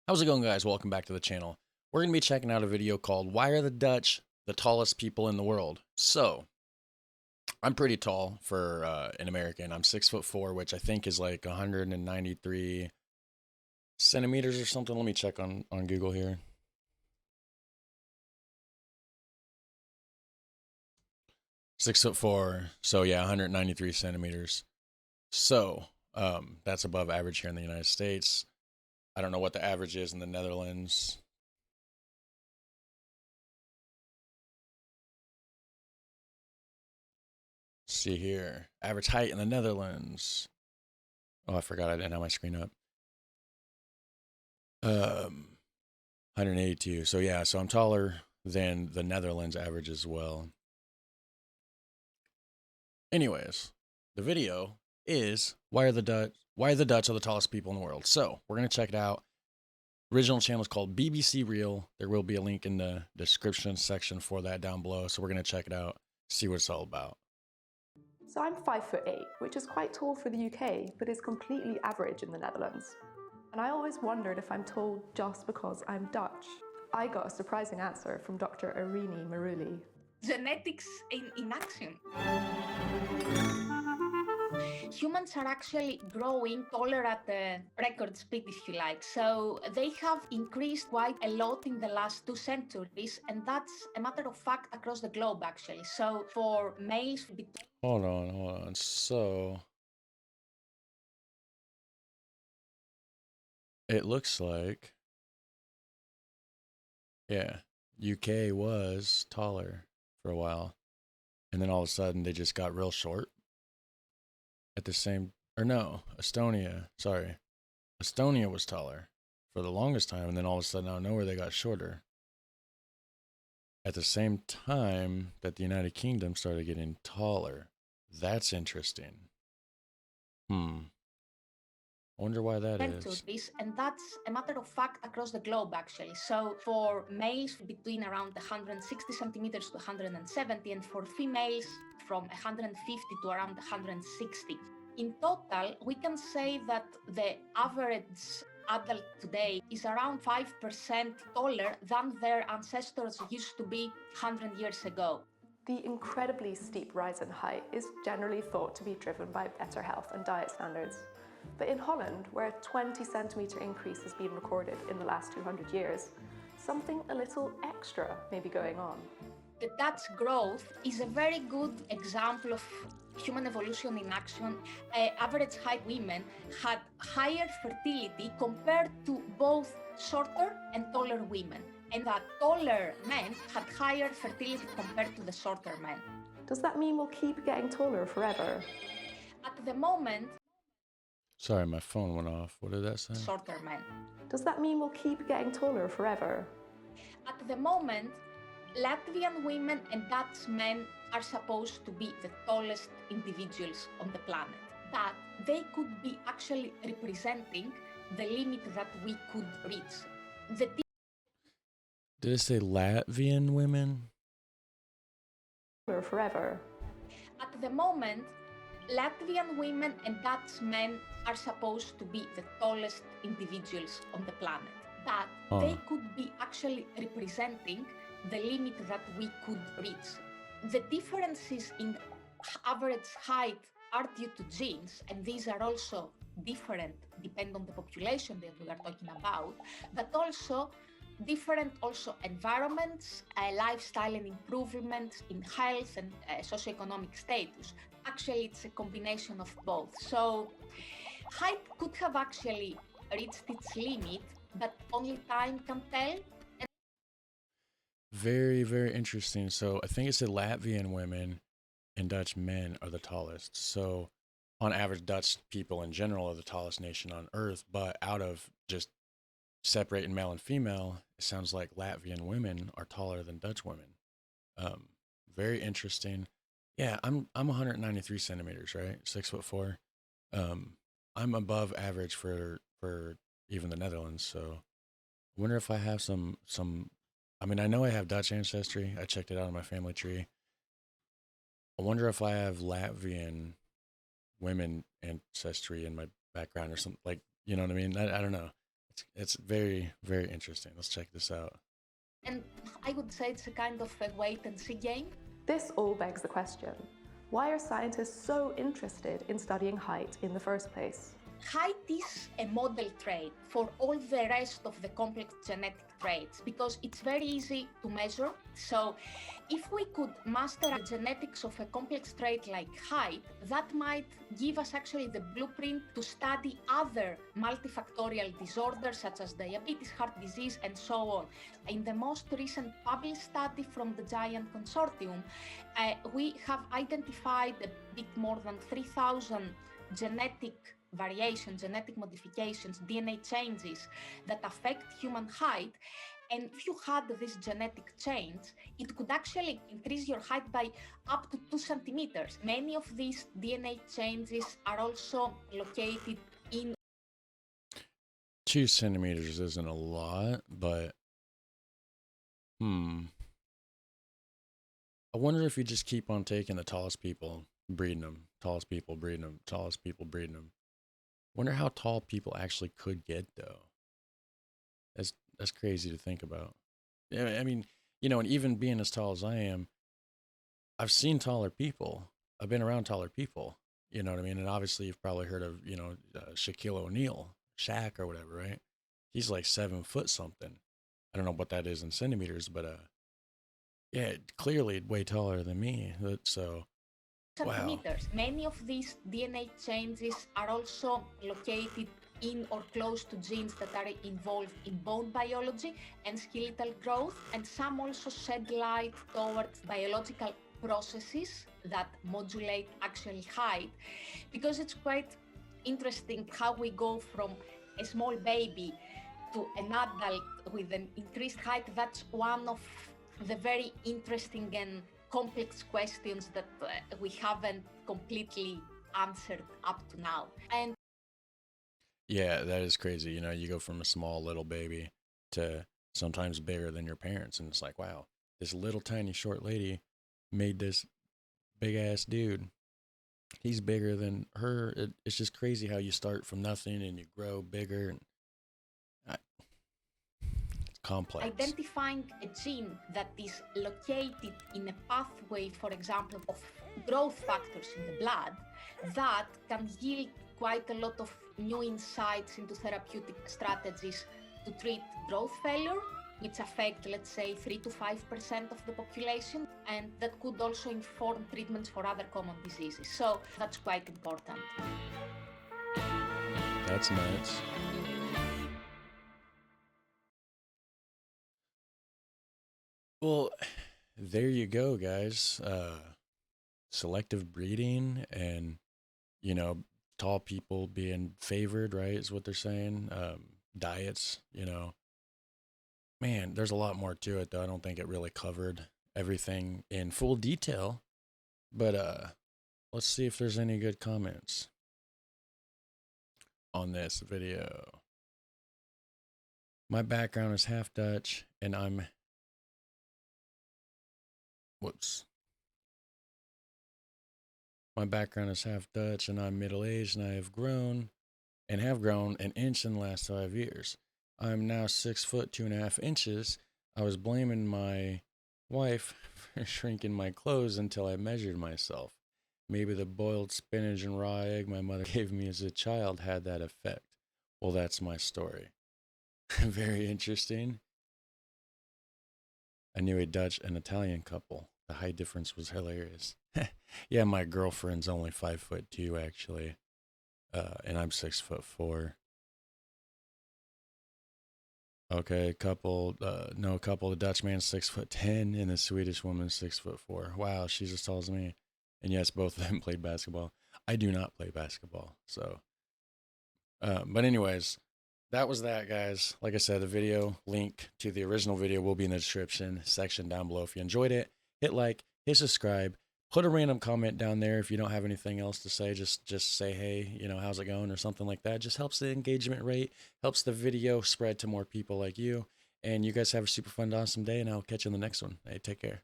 How's it going, guys? Welcome back to the channel. We're going to be checking out a video called Why Are the Dutch the Tallest People in the World? So, I'm pretty tall for an American. I'm 6'4", which I think is like 193 centimeters or something. Let me check on Google here. Six foot four, so yeah, 193 centimeters. So, that's above average here in the United States. I don't know what the average is in the Netherlands. Let's see here. Average height in the Netherlands. Oh, I forgot I didn't have my screen up. 182. So yeah, so I'm taller than the Netherlands average as well. Anyways, the video is why are the Dutch are the tallest people in the world. So we're gonna check it out. Original channel is called BBC Real. There will be a link in the description section for that down below. So we're gonna check it out, see what it's all about. So I'm 5'8", which is quite tall for the UK, but is completely average in the Netherlands. And I always wondered if I'm tall just because I'm Dutch. I got a surprising answer from Dr. Irini Maruli. Genetics in action. Humans are actually growing taller at a record speed, if you like. So they have increased quite a lot in the last 2 centuries, and that's a matter of fact across the globe, actually. So for males between... Hold on. So it looks like, yeah, UK was taller for a while, and then all of a sudden they just got real short at the same, or no, Estonia, sorry. Estonia was taller for the longest time, and then all of a sudden out of nowhere they got shorter. At the same time that the United Kingdom started getting taller. That's interesting. Wonder why that is. And that's a matter of fact across the globe, actually. So for males between around 160 centimeters to 170, and for females from 150 to around 160. In total, we can say that the average adult today is around 5% taller than their ancestors used to be 100 years ago. The incredibly steep rise in height is generally thought to be driven by better health and diet standards. But in Holland, where a 20 centimetre increase has been recorded in the last 200 years, something a little extra may be going on. The Dutch growth is a very good example of human evolution in action. Average height women had higher fertility compared to both shorter and taller women, and that taller men had higher fertility compared to the shorter men. Does that mean we'll keep getting taller forever? At the moment, Sorry, my phone went off. What did that say? Shorter men. Does that mean we'll keep getting taller forever? At the moment, Latvian women and Dutch men are supposed to be the tallest individuals on the planet. But they could be actually representing the limit that we could reach. Did it say Latvian women? Forever. At the moment, Latvian women and Dutch men are supposed to be the tallest individuals on the planet. But they could be actually representing the limit that we could reach. The differences in average height are due to genes, and these are also different depending on the population that we are talking about, but also different environments, lifestyle and improvements in health and socioeconomic status. Actually, it's a combination of both. So height could have actually reached its limit, but only time can tell. Very, very interesting. So I think it said Latvian women and Dutch men are the tallest. So on average, Dutch people in general are the tallest nation on earth, but out of just separating male and female, it sounds like Latvian women are taller than Dutch women. Very interesting. Yeah, I'm 193 centimeters, right? 6'4". I'm above average for even the Netherlands. So I wonder if I have some. I mean, I know I have Dutch ancestry. I checked it out on my family tree. I wonder if I have Latvian women ancestry in my background or something, like, you know what I mean? I don't know. It's very, very interesting. Let's check this out. And I would say it's a kind of a wait and see game. This all begs the question, why are scientists so interested in studying height in the first place? Height is a model trait for all the rest of the complex genetic traits because it's very easy to measure. So if we could master the genetics of a complex trait like height, that might give us actually the blueprint to study other multifactorial disorders such as diabetes, heart disease, and so on. In the most recent published study from the Giant Consortium, we have identified a bit more than 3,000 genetic variations, genetic modifications, DNA changes that affect human height. And if you had this genetic change, it could actually increase your height by up to 2 centimeters. Many of these DNA changes are also located in 2 centimeters isn't a lot, but I wonder if you just keep on taking the tallest people, breeding them, tallest people, breeding them, tallest people, breeding them. Wonder how tall people actually could get though. That's crazy to think about. Yeah, I mean, and even being as tall as I am, I've seen taller people. I've been around taller people. You know what I mean? And obviously, you've probably heard of Shaquille O'Neal, Shaq or whatever, right? He's like 7 foot something. I don't know what that is in centimeters, but yeah, clearly way taller than me. So wow. centimeters. Many of these DNA changes are also located in or close to genes that are involved in bone biology and skeletal growth, and some also shed light towards biological processes that modulate actual height, because it's quite interesting how we go from a small baby to an adult with an increased height. That's one of the very interesting and complex questions that we haven't completely answered up to now. And yeah, that is crazy. You go from a small little baby to sometimes bigger than your parents, and it's like, wow, this little tiny short lady made this big ass dude. He's bigger than her. It's just crazy how you start from nothing and you grow bigger. And it's complex. identifying a gene that is located in a pathway, for example, of growth factors in the blood, that can yield quite a lot of new insights into therapeutic strategies to treat growth failure, which affect, let's say, 3 to 5% of the population, and that could also inform treatments for other common diseases. So that's quite important. That's nuts. Well, there you go, guys. Selective breeding and, tall people being favored, right, is what they're saying. Diets, Man, there's a lot more to it, though. I don't think it really covered everything in full detail. But let's see if there's any good comments on this video. My background is half Dutch, and I'm... Whoops. My background is half Dutch, and I'm middle-aged, and I have grown an inch in the last 5 years. I'm now 6 foot 2.5 inches. I was blaming my wife for shrinking my clothes until I measured myself. Maybe the boiled spinach and raw egg my mother gave me as a child had that effect. Well, that's my story. Very interesting. I knew a Dutch and Italian couple. The height difference was hilarious. Yeah, my girlfriend's only 5'2", actually. And I'm 6'4". Okay, couple. No, couple. The Dutch man's 6'10", and the Swedish woman's 6'4". Wow, she's as tall as me. And yes, both of them played basketball. I do not play basketball, so. But anyways, that was that, guys. Like I said, the video link to the original video will be in the description section down below. If you enjoyed it, hit like, hit subscribe. Put a random comment down there if you don't have anything else to say. Just say, hey, how's it going or something like that. Just helps the engagement rate, helps the video spread to more people like you. And you guys have a super fun, awesome day, and I'll catch you in the next one. Hey, take care.